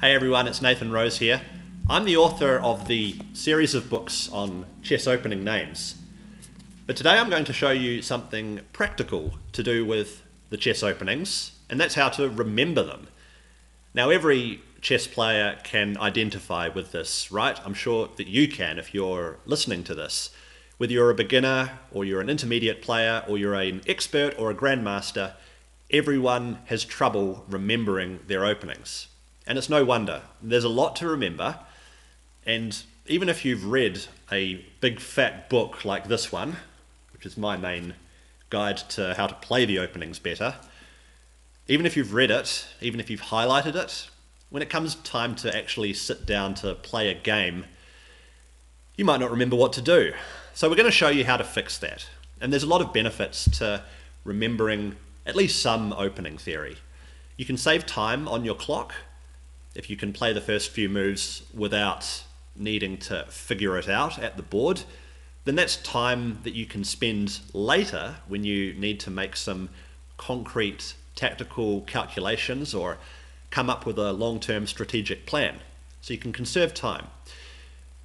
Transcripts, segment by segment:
Hey everyone, it's Nathan Rose here. I'm the author of the series of books on chess opening names. But today I'm going to show you something practical to do with the chess openings, and that's how to remember them. Now every chess player can identify with this, right? I'm sure that you can if you're listening to this. Whether you're a beginner or you're an intermediate player or you're an expert or a grandmaster, everyone has trouble remembering their openings. And it's no wonder. There's a lot to remember, and even if you've read a big fat book like this one, which is my main guide to how to play the openings better, even if you've read it, even if you've highlighted it, when it comes time to actually sit down to play a game, you might not remember what to do. So we're going to show you how to fix that. And there's a lot of benefits to remembering at least some opening theory. You can save time on your clock if you can play the first few moves without needing to figure it out at the board. Then that's time that you can spend later when you need to make some concrete tactical calculations or come up with a long-term strategic plan. So you can conserve time.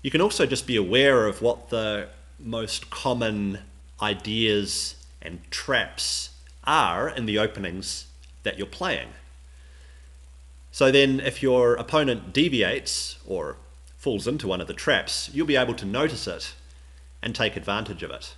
You can also just be aware of what the most common ideas and traps are in the openings that you're playing. So then if your opponent deviates or falls into one of the traps, you'll be able to notice it and take advantage of it.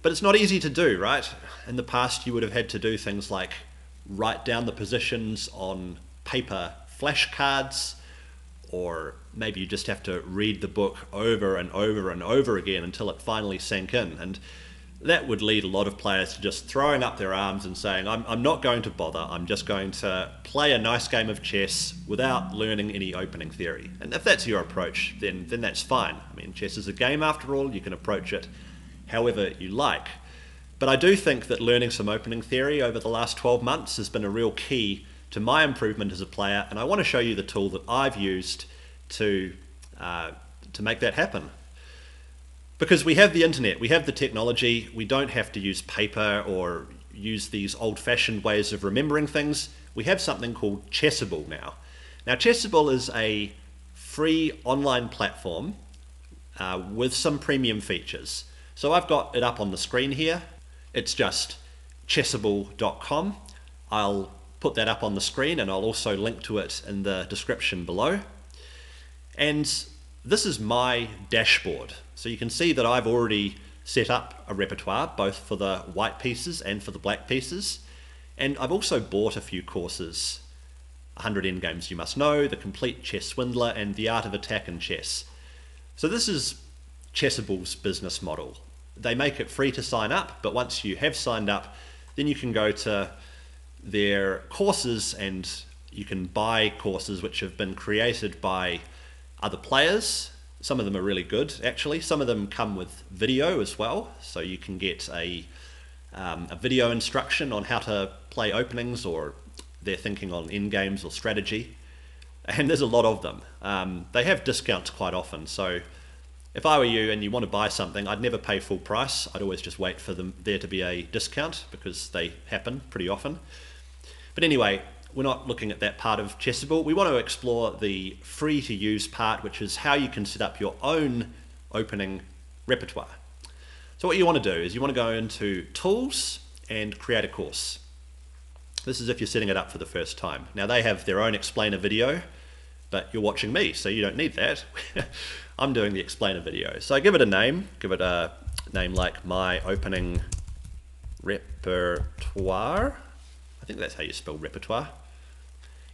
But it's not easy to do, right? In the past you would have had to do things like write down the positions on paper flashcards, or maybe you just have to read the book over and over and over again until it finally sank in. And that would lead a lot of players to just throwing up their arms and saying, I'm not going to bother, I'm just going to play a nice game of chess without learning any opening theory. And if that's your approach, then that's fine. I mean, chess is a game after all, you can approach it however you like. But I do think that learning some opening theory over the last 12 months has been a real key to my improvement as a player, and I want to show you the tool that I've used to make that happen. Because we have the internet, we have the technology, we don't have to use paper or use these old-fashioned ways of remembering things. We have something called Chessable now. Now Chessable is a free online platform with some premium features. So I've got it up on the screen here. It's just chessable.com. I'll put that up on the screen and I'll also link to it in the description below. And this is my dashboard. So you can see that I've already set up a repertoire, both for the white pieces and for the black pieces. And I've also bought a few courses, 100 Endgames You Must Know, The Complete Chess Swindler, and The Art of Attack in Chess. So this is Chessable's business model. They make it free to sign up, but once you have signed up, then you can go to their courses and you can buy courses which have been created by other players. Some of them are really good, actually. Some of them come with video as well, so you can get a video instruction on how to play openings or their thinking on endgames or strategy. And there's a lot of them. They have discounts quite often, so if I were you and you want to buy something, I'd never pay full price. I'd always just wait for there to be a discount, because they happen pretty often. But anyway, we're not looking at that part of Chessable. We want to explore the free to use part, which is how you can set up your own opening repertoire. So what you want to do is you want to go into Tools and create a course. This is if you're setting it up for the first time. Now they have their own explainer video, but you're watching me, so you don't need that. I'm doing the explainer video. So I give it a name like My Opening Repertoire. I think that's how you spell repertoire.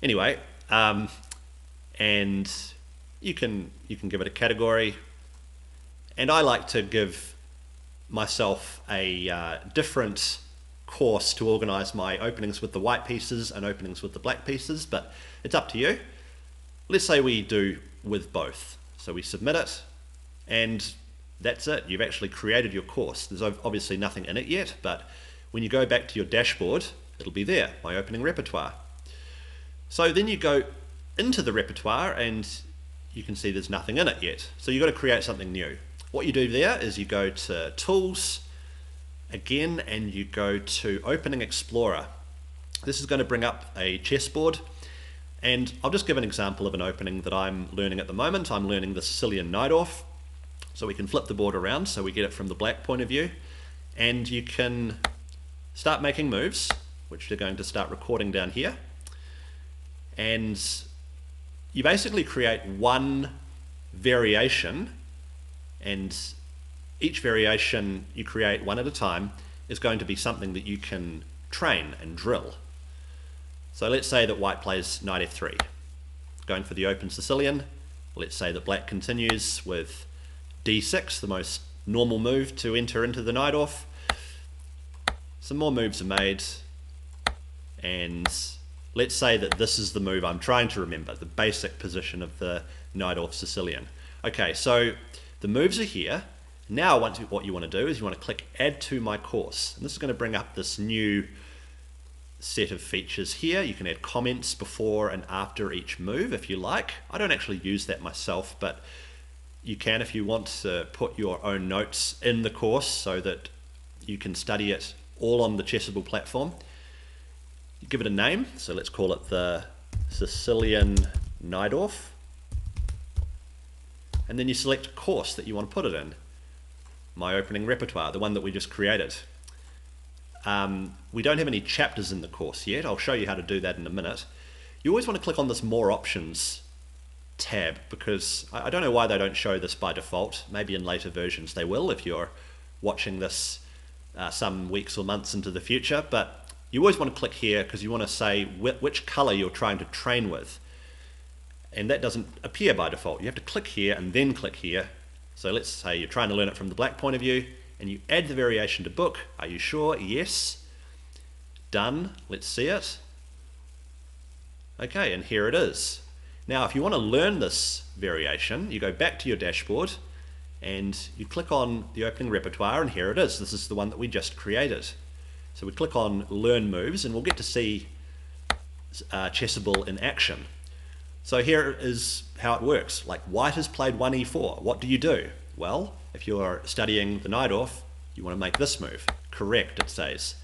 Anyway, and you can give it a category, and I like to give myself a different course to organize my openings with the white pieces and openings with the black pieces, but it's up to you. Let's say we do with both. So we submit it, and that's it. You've actually created your course. There's obviously nothing in it yet, but when you go back to your dashboard, it'll be there, My Opening Repertoire. So then you go into the repertoire and you can see there's nothing in it yet. So you've got to create something new. What you do there is you go to Tools again and you go to Opening Explorer. This is going to bring up a chessboard And I'll just give an example of an opening that I'm learning at the moment. I'm learning the Sicilian knight-off. So we can flip the board around so we get it from the black point of view. And you can start making moves, which you're going to start recording down here. And you basically create one variation, and each variation you create one at a time is going to be something that you can train and drill. So let's say that white plays knight f3, going for the open Sicilian. Let's say that black continues with d6, the most normal move to enter into the knight off. Some more moves are made, and let's say that this is the move I'm trying to remember, the basic position of the knight off Sicilian. Okay, so the moves are here. Now what you want to do is you want to click Add to My Course, and this is going to bring up this new set of features here. You can add comments before and after each move if you like. I don't actually use that myself, but you can if you want to put your own notes in the course so that you can study it all on the Chessable platform. You give it a name, so let's call it the Sicilian Knight-off, and then you select a course that you want to put it in. My opening repertoire, the one that we just created. We don't have any chapters in the course yet. I'll show you how to do that in a minute. You always want to click on this More Options tab, because I don't know why they don't show this by default. Maybe in later versions they will if you're watching this some weeks or months into the future, but you always want to click here because you want to say which color you're trying to train with, and that doesn't appear by default. You have to click here and then click here. So let's say you're trying to learn it from the black point of view, and you add the variation to book. Are you sure? Yes. Done. Let's see it. Okay, and here it is. Now if you want to learn this variation, you go back to your dashboard and you click on the opening repertoire, and here it is. This is the one that we just created. So we click on Learn Moves, and we'll get to see Chessable in action. So here is how it works. Like, white has played 1e4. What do you do? Well, if you're studying the knight off, you want to make this move. Correct, it says.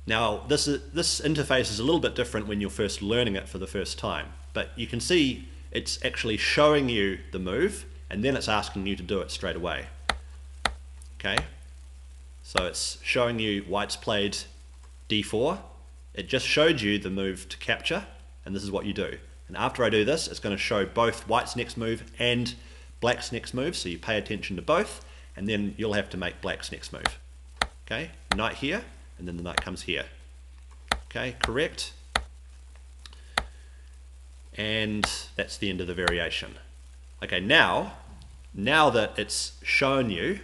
Now, this interface is a little bit different when you're first learning it for the first time, but you can see it's actually showing you the move, and then it's asking you to do it straight away. Okay, so it's showing you white's played d4. It just showed you the move to capture, and this is what you do. And after I do this, it's going to show both white's next move and black's next move, so you pay attention to both, and then you'll have to make black's next move. Okay, knight here, and then the knight comes here. Okay, correct. And that's the end of the variation. Okay, now that it's shown you,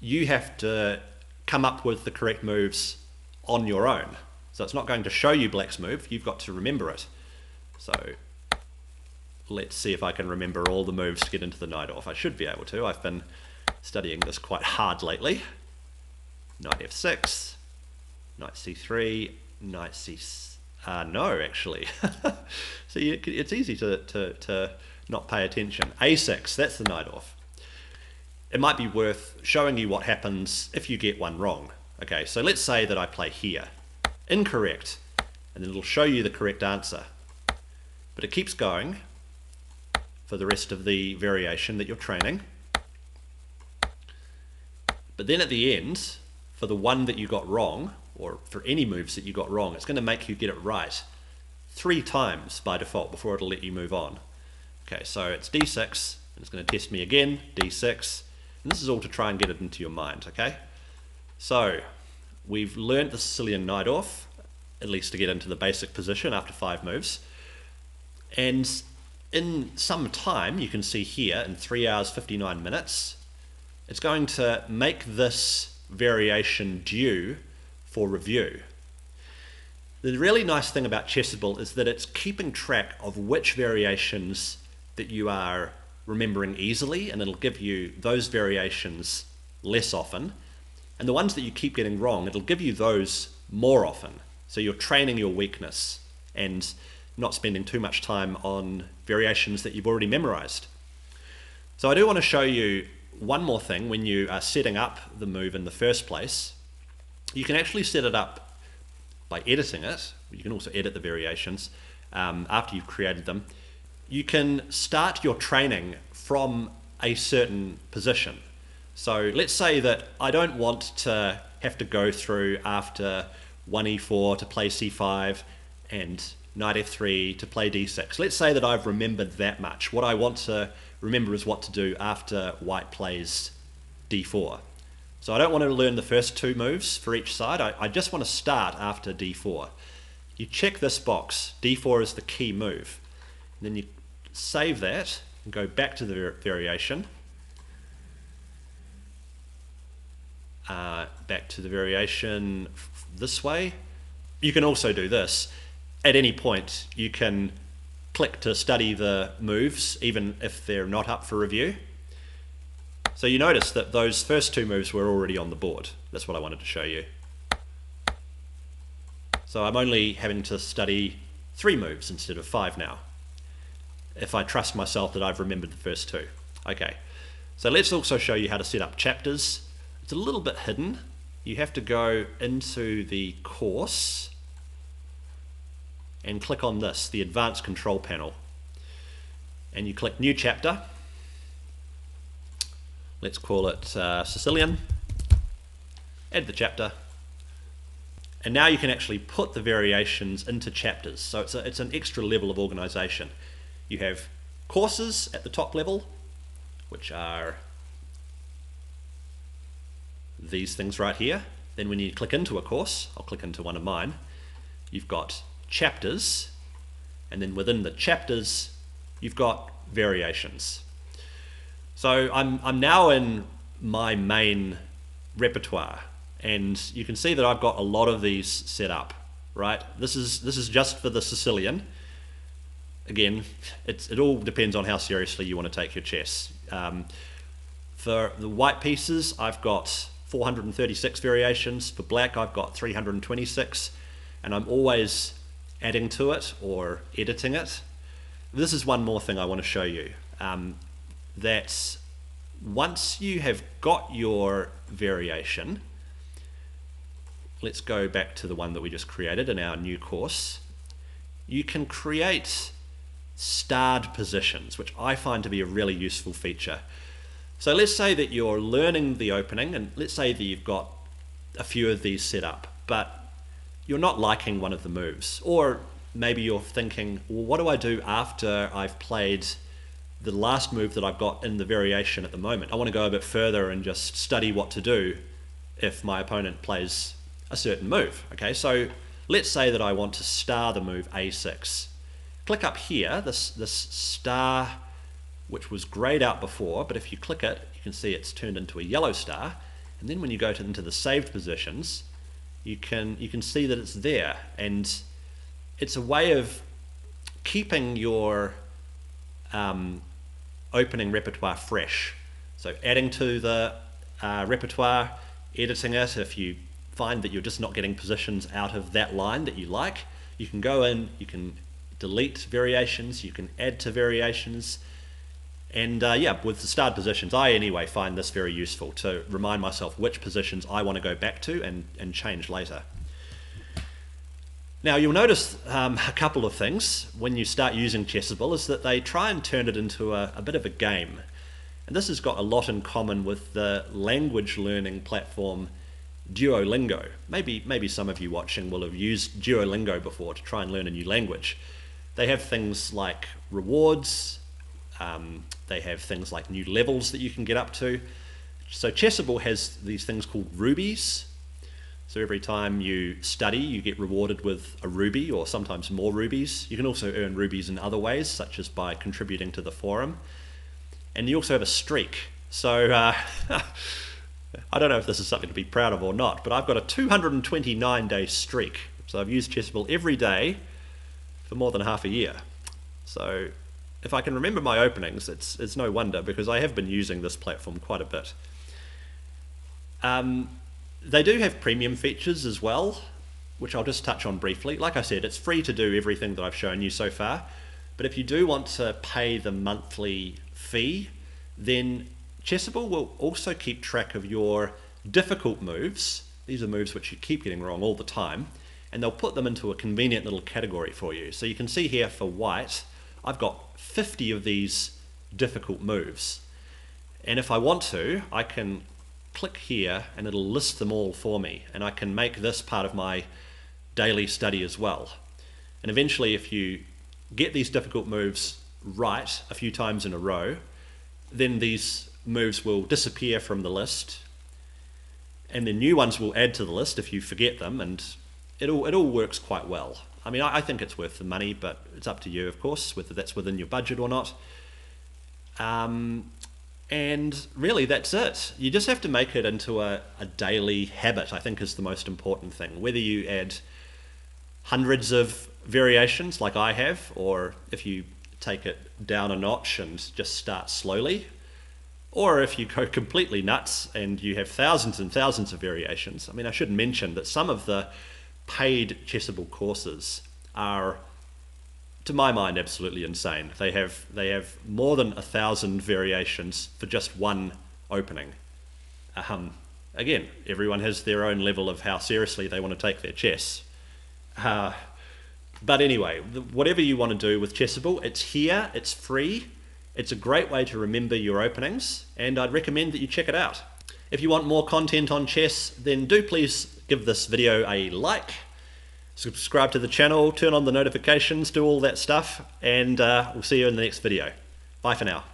you have to come up with the correct moves on your own. So it's not going to show you black's move, you've got to remember it. So let's see if I can remember all the moves to get into the knight off. I should be able to. I've been studying this quite hard lately. Knight f6, knight c3, knight c6. No, actually. So it's easy to not pay attention. a6, that's the knight off. It might be worth showing you what happens if you get one wrong. Okay, so let's say that I play here. Incorrect. And then it'll show you the correct answer. But it keeps going for the rest of the variation that you're training. But then at the end, for the one that you got wrong, or for any moves that you got wrong, it's going to make you get it right 3 times by default before it'll let you move on. Okay, so it's d6, and it's going to test me again, d6, and this is all to try and get it into your mind, okay? So we've learnt the Sicilian knight off, at least to get into the basic position after 5 moves. And in some time, you can see here, in 3 hours 59 minutes, it's going to make this variation due for review. The really nice thing about Chessable is that it's keeping track of which variations that you are remembering easily, and it'll give you those variations less often. And the ones that you keep getting wrong, it'll give you those more often. So you're training your weakness and not spending too much time on variations that you've already memorized. So I do want to show you one more thing. When you are setting up the move in the first place, you can actually set it up by editing it. You can also edit the variations. after you've created them, you can start your training from a certain position. So let's say that I don't want to have to go through after 1e4 to play c5 and knight f3 to play d6. Let's say that I've remembered that much. What I want to remember is what to do after white plays d4. So I don't want to learn the first two moves for each side. I just want to start after d4. You check this box. d4 is the key move. And then you save that and go back to the variation. Back to the variation this way. You can also do this. At any point, you can click to study the moves, even if they're not up for review. So you notice that those first two moves were already on the board. That's what I wanted to show you. So I'm only having to study 3 moves instead of 5 now, if I trust myself that I've remembered the first 2. Okay, so let's also show you how to set up chapters. It's a little bit hidden. You have to go into the course and click on this, the Advanced Control Panel. And you click New Chapter. Let's call it Sicilian. Add the chapter. And now you can actually put the variations into chapters. So it's an extra level of organization. You have courses at the top level, which are these things right here. Then when you click into a course, I'll click into one of mine, you've got chapters, and then within the chapters you've got variations. So I'm now in my main repertoire, and you can see that I've got a lot of these set up, right? This is just for the Sicilian. Again, it all depends on how seriously you want to take your chess. For the white pieces, I've got 436 variations. For black, I've got 326, and I'm always adding to it or editing it. This is one more thing I want to show you. That once you have got your variation, let's go back to the one that we just created in our new course. You can create starred positions, which I find to be a really useful feature. So let's say that you're learning the opening, and let's say that you've got a few of these set up, but you're not liking one of the moves, or maybe you're thinking, well, what do I do after I've played the last move that I've got in the variation at the moment? I want to go a bit further and just study what to do if my opponent plays a certain move. Okay, so let's say that I want to star the move a6. Click up here, this star, which was grayed out before, but if you click it, you can see it's turned into a yellow star, and then when you go into the saved positions, you can see that it's there, and it's a way of keeping your opening repertoire fresh. So adding to the repertoire, editing it. If you find that you're just not getting positions out of that line that you like, you can go in, you can delete variations, you can add to variations, and yeah, with the starred positions, I anyway find this very useful to remind myself which positions I want to go back to and change later. Now you'll notice a couple of things when you start using Chessable is that they try and turn it into a bit of a game. And this has got a lot in common with the language learning platform Duolingo. Maybe some of you watching will have used Duolingo before to try and learn a new language. They have things like rewards, they have things like new levels that you can get up to. So Chessable has these things called rubies. So every time you study, you get rewarded with a ruby or sometimes more rubies. You can also earn rubies in other ways, such as by contributing to the forum. And you also have a streak. So I don't know if this is something to be proud of or not, but I've got a 229-day streak. So I've used Chessable every day for more than half a year. So if I can remember my openings, it's no wonder, because I have been using this platform quite a bit. They do have premium features as well, which I'll just touch on briefly. Like I said, it's free to do everything that I've shown you so far, but if you do want to pay the monthly fee, then Chessable will also keep track of your difficult moves. These are moves which you keep getting wrong all the time, and they'll put them into a convenient little category for you. So you can see here for white, I've got 50 of these difficult moves. And if I want to, I can click here and it'll list them all for me, and I can make this part of my daily study as well. And eventually, if you get these difficult moves right a few times in a row, then these moves will disappear from the list, and the new ones will add to the list if you forget them, and it all works quite well. I mean, I think it's worth the money, but it's up to you, of course, whether that's within your budget or not. And really, that's it. You just have to make it into a daily habit, I think, is the most important thing. Whether you add hundreds of variations like I have, or if you take it down a notch and just start slowly, or if you go completely nuts and you have thousands and thousands of variations. I mean, I should mention that some of the paid Chessable courses are, to my mind, absolutely insane. They have more than 1,000 variations for just one opening. Again, everyone has their own level of how seriously they want to take their chess. But anyway, whatever you want to do with Chessable, it's here, it's free, it's a great way to remember your openings, and I'd recommend that you check it out. If you want more content on chess, then do please give this video a like, subscribe to the channel, turn on the notifications, do all that stuff, and we'll see you in the next video. Bye for now.